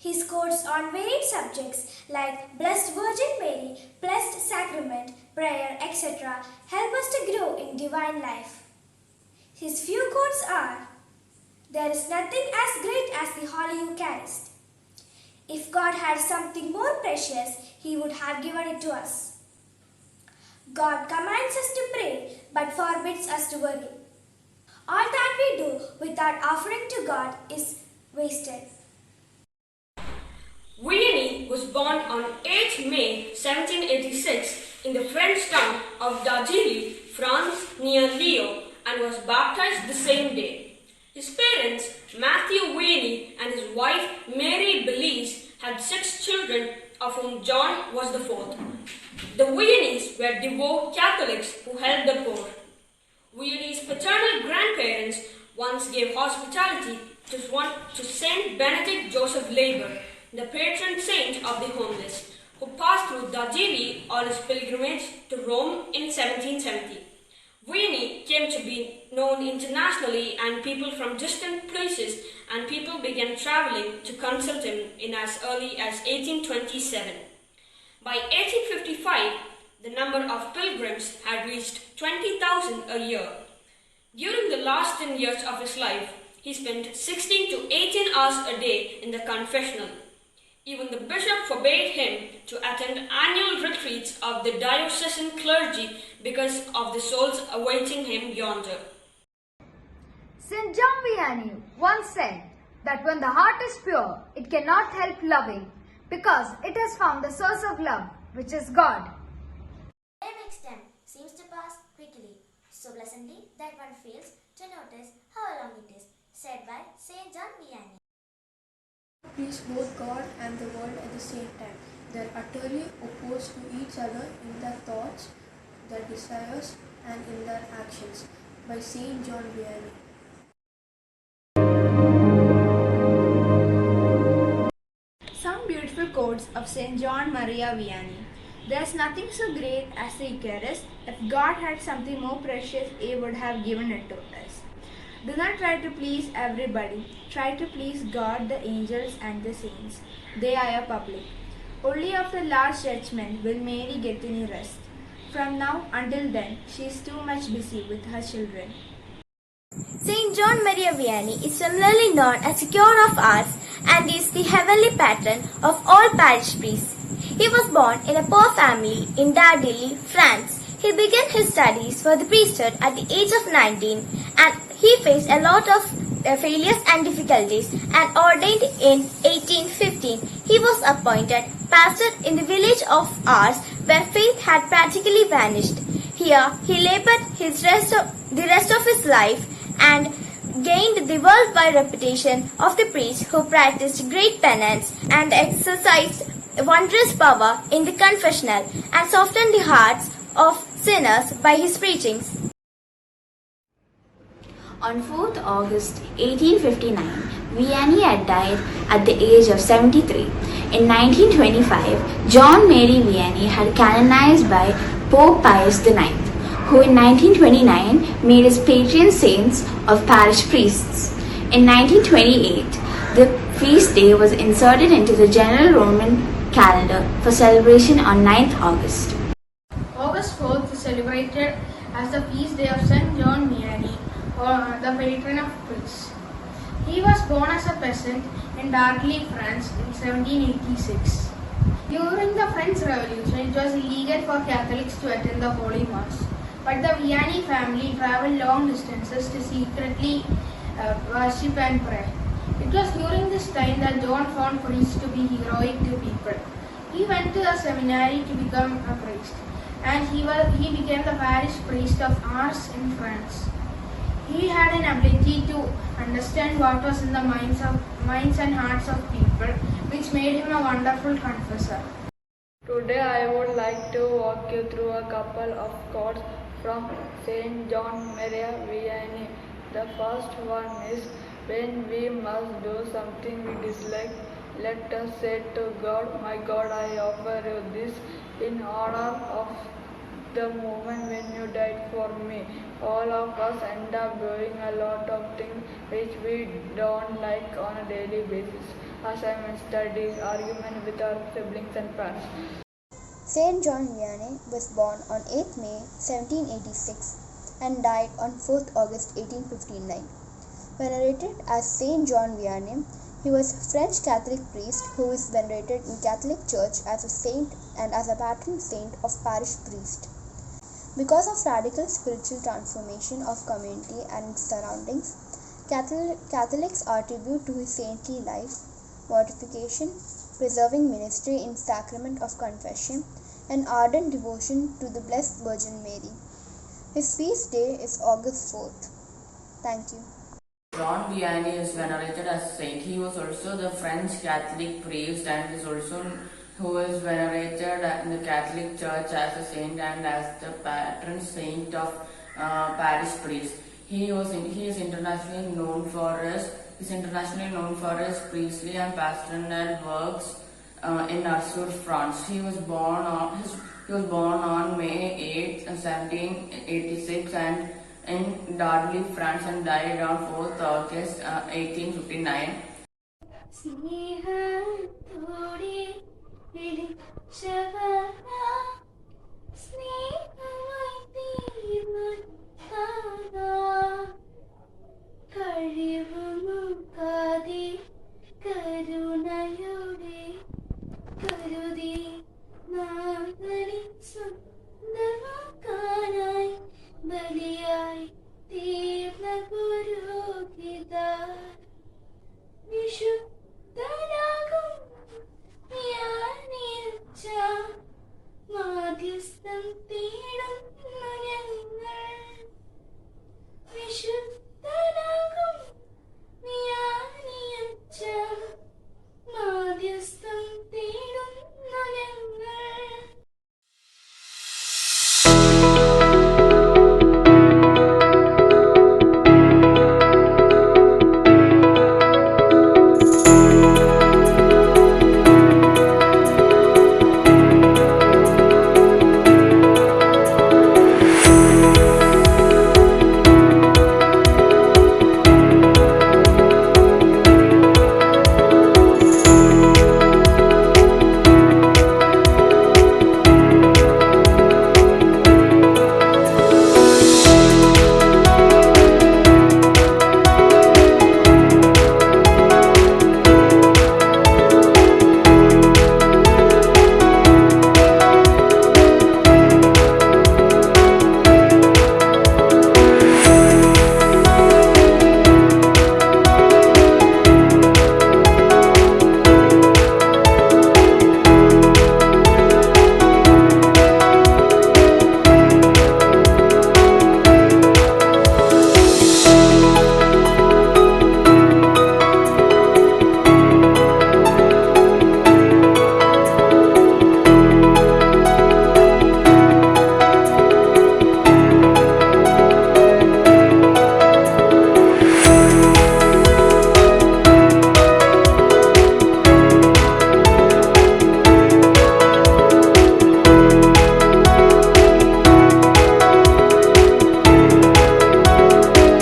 His quotes on varied subjects like Blessed Virgin Mary, Blessed Sacrament, prayer, etc. help us to grow in divine life. His few quotes are, "There is nothing as great as the Holy Eucharist. If God had something more precious, He would have given it to us. God commands us to pray but forbids us to worry. All that we do without offering to God is wasted." Vianney was born on 8 May 1786 in the French town of Darjeeling, France, near Lyon, and was baptized the same day. His parents, Matthew Vianney and his wife Mary Belize, had 6 children, of whom John was the 4th. The Vianneys were devout Catholics who helped the poor. Vianney's paternal grandparents once gave hospitality to Saint Benedict Joseph Labor, the patron saint of the homeless, who passed through Darjeeling on his pilgrimage to Rome in 1770. Vianney came to be known internationally, and people from distant places and people began traveling to consult him in as early as 1827. By 1855, the number of pilgrims had reached 20,000 a year. During the last 10 years of his life, he spent 16 to 18 hours a day in the confessional. Even the bishop forbade him to attend annual retreats of the diocesan clergy because of the souls awaiting him yonder. St. John Vianney once said that when the heart is pure, it cannot help loving, because it has found the source of love, which is God. Time extent seems to pass quickly, so pleasantly that one fails to notice how long it is, said by St. John Vianney. Please both God and the world at the same time. They are utterly opposed to each other in their thoughts, their desires, and in their actions. By St. John Vianney. Some beautiful quotes of St. John Maria Vianney. There is nothing so great as the Eucharist. If God had something more precious, He would have given it to us. Do not try to please everybody. Try to please God, the angels, and the saints. They are your public. Only after Last Judgment will Mary get any rest. From now until then, she is too much busy with her children. St. John Maria Vianney is similarly known as a cure of arts and is the heavenly patron of all parish priests. He was born in a poor family in Darjeeling, France. He began his studies for the priesthood at the age of 19, and he faced a lot of failures and difficulties, and ordained in 1815. He was appointed pastor in the village of Ars, where faith had practically vanished. Here he labored the rest of his life and gained the worldwide reputation of the priest who practiced great penance and exercised wondrous power in the confessional and softened the hearts of sinners by his preachings. On 4th August 1859, Vianney had died at the age of 73. In 1925, John Mary Vianney had canonized by Pope Pius IX, who in 1929 made his patron saints of parish priests. In 1928, the feast day was inserted into the general Roman calendar for celebration on 9th August. August 4th is celebrated as the feast day of St. John Vianney, or the patron of priests. He was born as a peasant in Darjeeling, France in 1786. During the French Revolution, it was illegal for Catholics to attend the Holy Mass, but the Vianney family traveled long distances to secretly worship and pray. It was during this time that John found priests to be heroic to people. He went to the seminary to become a priest, and he became the parish priest of Ars in France. He had an ability to understand what was in the minds and hearts of people, which made him a wonderful confessor. Today I would like to walk you through a couple of quotes from St. John Maria Vianney. The first one is, when we must do something we dislike, let us say to God, my God, I offer you this in honor of the moment when you died for me. All of us end up doing a lot of things which we don't like on a daily basis. assignments, studies, arguments with our siblings and parents. Saint John Vianney was born on 8th May 1786 and died on 4th August 1859. Venerated as Saint John Vianney, he was a French Catholic priest who is venerated in Catholic Church as a saint and as a patron saint of parish priests. Because of radical spiritual transformation of community and its surroundings, Catholics attribute to his saintly life, mortification, preserving ministry in sacrament of confession, and ardent devotion to the Blessed Virgin Mary. His feast day is August 4th. Thank you. John Vianney is venerated as saint. He was also the French Catholic priest and is also who is venerated in the Catholic Church as a saint and as the patron saint of parish priests. He is internationally known for his priestly and pastoral works in Artois, France. He was born on May 8, 1786 and in Dardilly, France, and died on 4th August 1859. സ്നേഹത്തോടെ വിളിച്ചവ